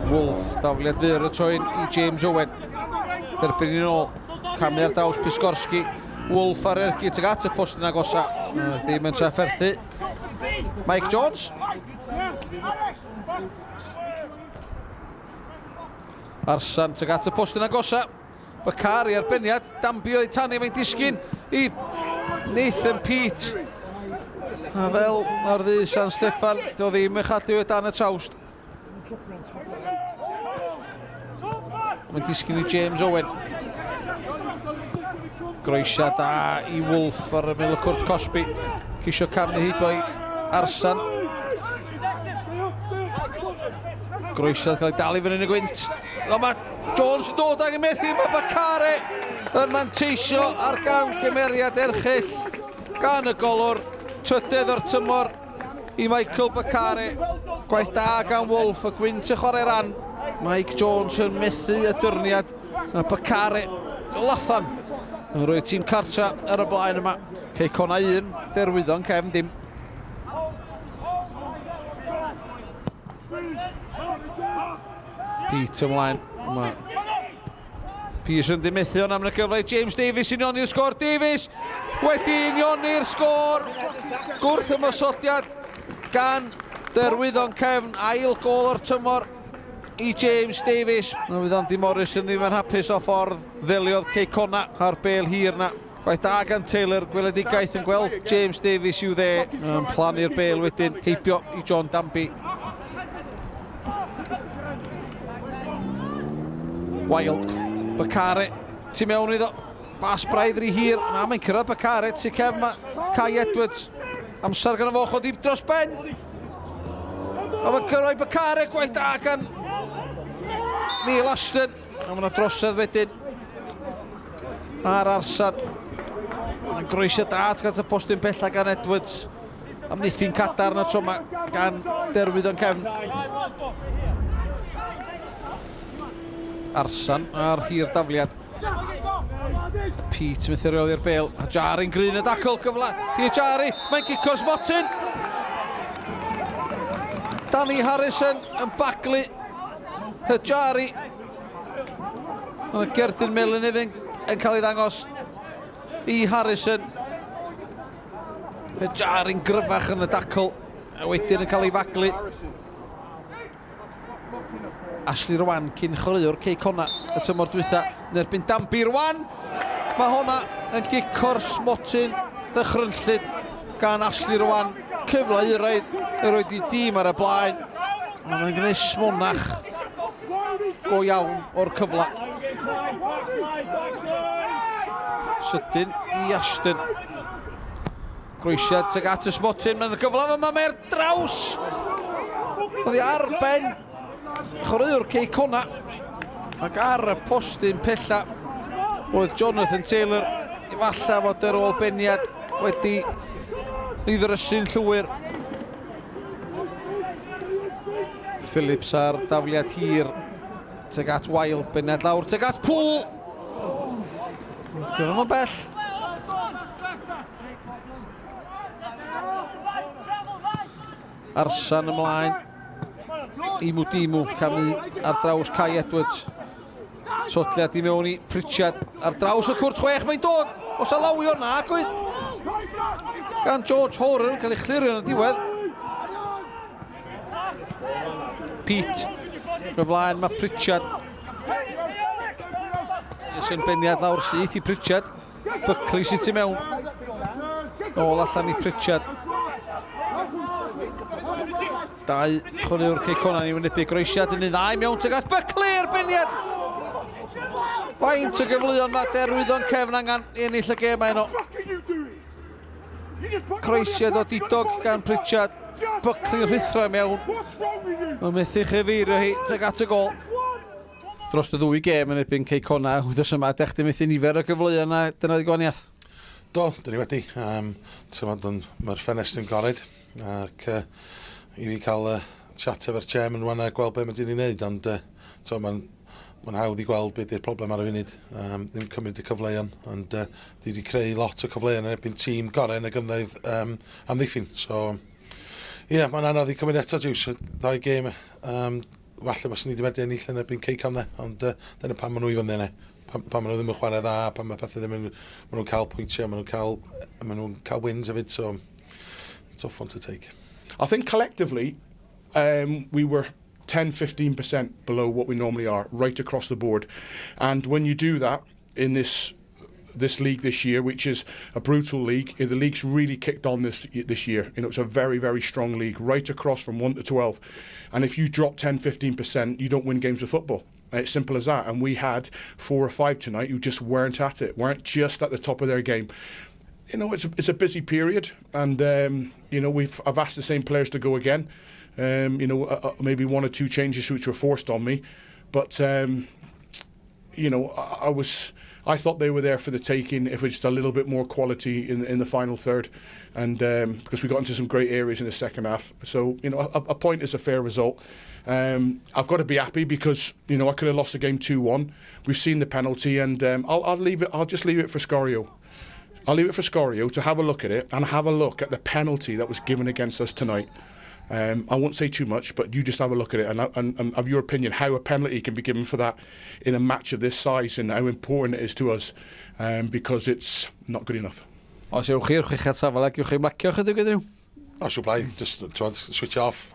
Wolf, dafliad fyr y troen I James Owen. Derbyn i'n ôl, camu ar draws Piskorski. Wolf ar ergi tuag at y post yna gosa. Ddim yn trafferthu. Mike Jones. Arsan tuag at y post yna gosa. Bakari arbeniad, Dambio I tannu mae'n disgyn I Nathan Pete. A fel ar ddydd San Steffan, do ddim yn chadlu o dan y trawst. Mae'n disgyn I James Owen. Groesia da I Wolf ar y mil o Cwrt Cosby. Cisio camu heibo I Arsan. Groesia cael ei dal I fyny yn y gwynt. O, mae Jones yn dod ag y methu, mae Bakare yn manteisio ar gan gymeriad erchill gan y golwr. Trydydd o'r tymor I Michael Bakare. Gwaith da gan Wolf, y gwynt y chwarae ran. Mike Jones yn methu y dyrniad. A Bakare o lathan. Yn rhoi tîm cartra ar y blaen yma. Ceicona 1, derwyddon cefn dim. Pete ymlaen. Pearson di methu o'n am y gyfle James Davies yn ioni'r sgôr. Davies wedi unioni'r sgôr. Gwrth ymosodiad gan derwyddon cefn. Ail gol o'r tymor I James Davies. Na fydd Andy Morrison ddim yn hapus o ffordd ddeliodd Ceicona ar bêl hir na. Gwaith da gan Taylor, gweledigaeth yn gweld James Davies i'w dde. Yn plannu'r bêl wedyn, heibio I John Danby. Wild, Bakare, tu mewn iddo, bas braidd rhy hir, na mae'n cyrraedd Bakare, tu cefn ma, Kai Edwards, amser gan y foch o dip dros ben, a mae'n cyrraedd Bakare, gwaith da gan Neil Ashton, a mae'n drosedd wedyn ar Arsan, mae'n groesio da at gan y postyn bella gan Edwards, am nithin cadar na tro ma gan derwyddon cefn. Arsan ar hir dafliad. Pete methu reoli i'r bêl. Hajari'n gryn y dacl cyfle I Hajari. Mae'n gico'r Smotin. Danny Harrison yn baglu Hajari. Mae'n Gerdyn Millen yn cael ei ddangos I Harrison. Hajari'n gryfach yn y dacl. A wedyn yn cael ei faglu. Ashley Rwan cyn chwaraewr Ceicona y tymor dwytha yn erbyn Danby Rwan. Mae honna yn gico'r Smotin ddychrynllid gan Ashley Rwan. Cyfle uraidd y roed I dîm ar y blaen. Mae'n gwneud smonach go iawn o'r cyfle. Sydyn I Ashton. Groesiad tuag at y Smotin. Mae'n gyfle yma mae'r draws. Oedd I ar ben chwaraewr Ceicona ac ar y postyn pella oedd Jonathan Taylor efallai fod yr ôl beniad wedi ei ddrysu'n llwyr. Phillips ar dafliad hir tuag at Wild, beniad lawr tuag at Poole. Dwi'n yn bell. Arsan ymlaen. Imu Dimu camu ar draws Kai Edwards. Sotliad I mewn I Pritchard ar draws y cwrt 6 mae'n dod. Os alawio na gwydd. Gan George Horan yn cael ei chlirio yn y diwedd. Pete. Ymlaen mae Pritchard. Ysyn beniad lawr syth I Pritchard. Buckley sydd I mewn. Ôl allan I Pritchard. Dau chwaraewr Ceicona I wynebu groesiad yn ei ddau mewn tuag at Buckley erbeniad. Faint o gyfleon mae derwyddon cefn angen I ennill y gêm heno. Croesiad o didog gan Pritchard. Buckley rhithro mewn. Mae'n methu chyfeirio hi tuag at y gol. Dros y ddwy gêm yn erbyn Ceicona, wythnos yma, dech chi methu nifer o gyfleon a dyna di gwaniaeth? Do, dyn ni wedi. Mae'r ffenest yn gored. Ac I fi cael chat efo'r chairman rwan a gweld beth mae dyn ni'n neud, ond mae'n hawdd I gweld beth yw'r problem ar y funud. Ddim cymryd y cyfleon, ond di wedi creu lot o cyfleon yn erbyn tîm gorau yn y gynnydd amddiffyn. So, mae'n anodd I cymryd eto jiws. Ddau gêm falle bys ni wedi medru ennill yn erbyn Ceycon ond dyna pan maen nhw i fyny yna. Pan maen nhw ddim yn chwarae dda, pan mae pethau ddim yn... Maen nhw'n cael pwyntiau, maen nhw'n cael wins hefyd, so tough one to take. I think collectively, we were 10-15% below what we normally are, right across the board. And when you do that in this league this year, which is a brutal league, the league's really kicked on this year. You know, it's a very, very strong league, right across from 1 to 12. And if you drop 10-15%, you don't win games of football. It's simple as that. And we had 4 or 5 tonight who just weren't at it, weren't just at the top of their game. You know, it's a busy period, and you know, I've asked the same players to go again. You know, maybe 1 or 2 changes which were forced on me, but you know, I thought they were there for the taking if it's just a little bit more quality in the final third, and because we got into some great areas in the second half. So you know, a point is a fair result. I've got to be happy because you know I could have lost the game 2-1. We've seen the penalty, and I'll leave it. I'll just leave it for Scorio. I'll leave it for Scorio to have a look at it and have a look at the penalty that was given against us tonight. I won't say too much, but you just have a look at it and have your opinion how a penalty can be given for that in a match of this size and how important it is to us, because it's not good enough. Os ywch chi'r chweched safle, gewch chi mlacio chydig ydyn nhw? O, siw blaid, just switch off,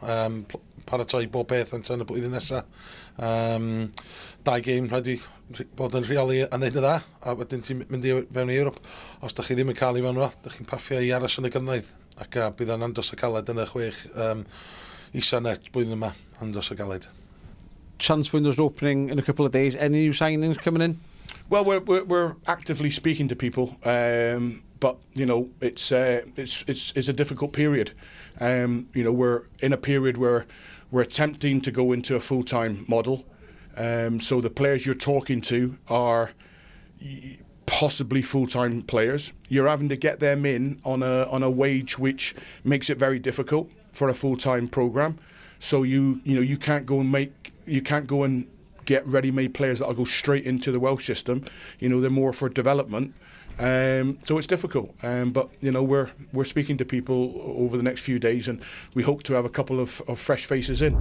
paratoi bob beth yn y blwyddyn nesaf. 2 gêm rhaid i bod yn rheoli a neud y dda, a wedyn ti'n mynd i fewn i Ewrop. Os da chi ddim yn cael i fewn o, da chi'n paffio i aros yn y gynnydd. Ac bydd yn andos o galed yn y 6 isa net blwyddyn yma, andos o galed. Transfer windows opening in a couple of days. Any new signings coming in? Well, we're actively speaking to people, but you know it's a difficult period. You know, we're in a period where we're attempting to go into a full-time model. So the players you're talking to are possibly full-time players. You're having to get them in on a wage which makes it very difficult for a full-time program. So you can't go and get ready-made players that'll go straight into the Welsh system. You know, they're more for development. So it's difficult. But you know, we're speaking to people over the next few days, and we hope to have a couple of fresh faces in.